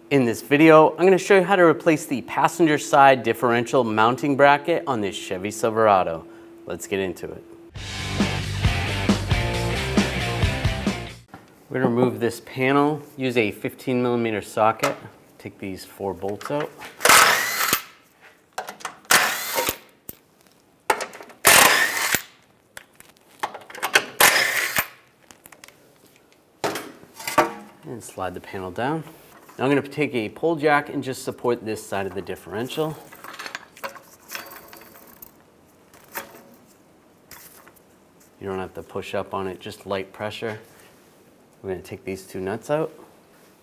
In this video, I'm going to show you how to replace the passenger side differential mounting bracket on this Chevy Silverado. Let's get into it. We're going to remove this panel, use a 15mm socket, take these 4 bolts out. And slide the panel down. Now I'm going to take a pull jack and just support this side of the differential. You don't have to push up on it, just light pressure. We're going to take these 2 nuts out.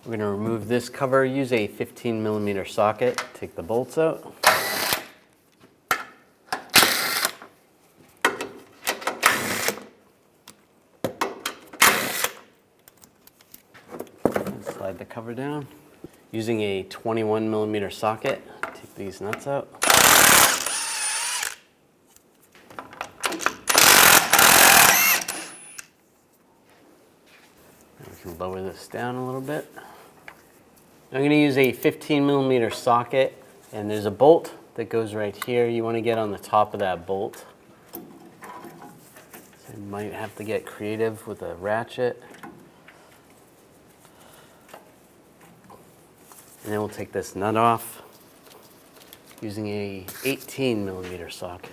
We're going to remove this cover, use a 15mm socket, take the bolts out. And slide the cover down. Using a 21mm socket, take these nuts out. And we can lower this down a little bit. I'm going to use a 15mm socket, and there's a bolt that goes right here. You want to get on the top of that bolt. So you might have to get creative with a ratchet. And then we'll take this nut off using a 18mm socket.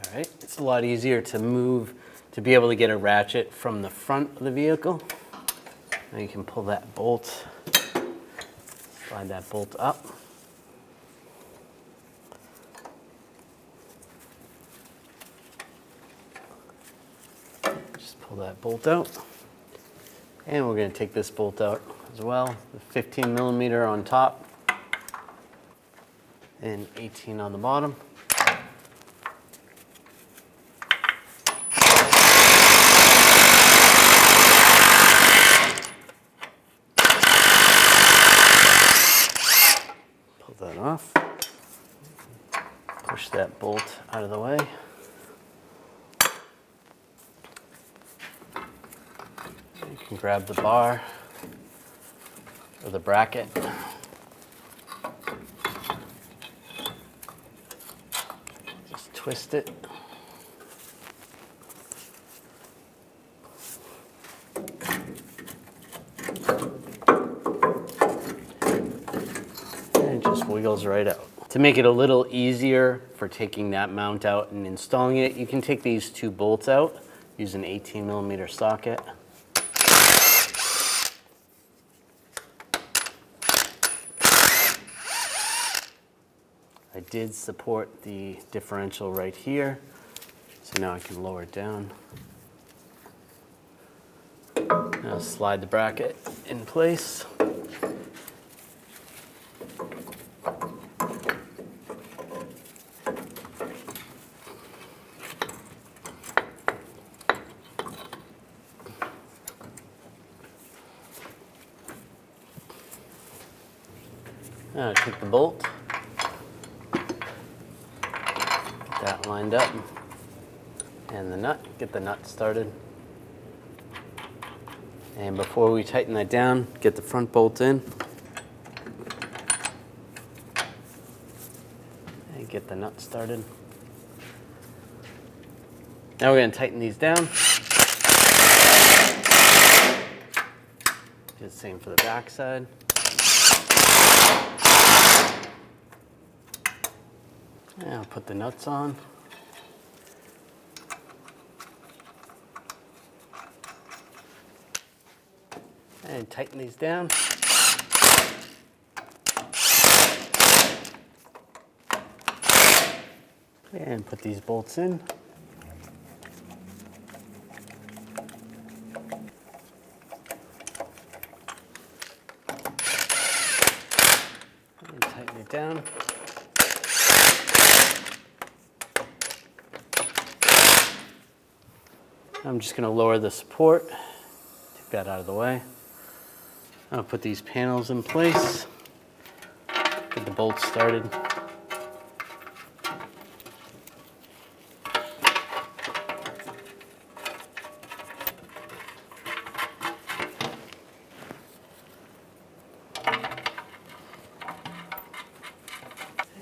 All right, it's a lot easier to move, to be able to get a ratchet from the front of the vehicle. Now you can pull that bolt, slide that bolt up. Pull that bolt out, and we're going to take this bolt out as well. The 15mm on top and 18 on the bottom. Pull that off. Push that bolt out of the way. You can grab the bar or the bracket. Just twist it. And it just wiggles right out. To make it a little easier for taking that mount out and installing it, you can take these 2 bolts out, use an 18mm socket. I did support the differential right here, so now I can lower it down. Now slide the bracket in place. Now take the bolt. That lined up, and the nut, get the nut started. And before we tighten that down, get the front bolt in. And get the nut started. Now we're going to tighten these down. Do the same for the back side. Now put the nuts on. And tighten these down. And put these bolts in. And tighten it down. I'm just going to lower the support, take that out of the way. I'll put these panels in place, get the bolts started.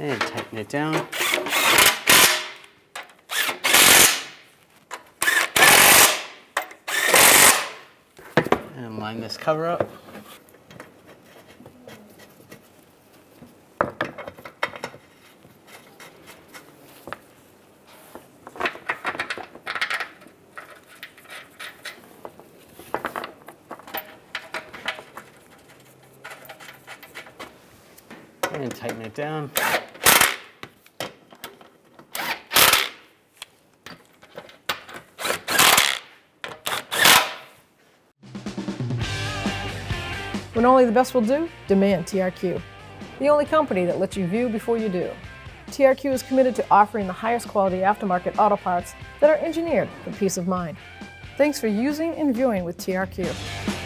And tighten it down. And line this cover up. And tighten it down. When only the best will do, demand TRQ. The only company that lets you view before you do. TRQ is committed to offering the highest quality aftermarket auto parts that are engineered for peace of mind. Thanks for using and viewing with TRQ.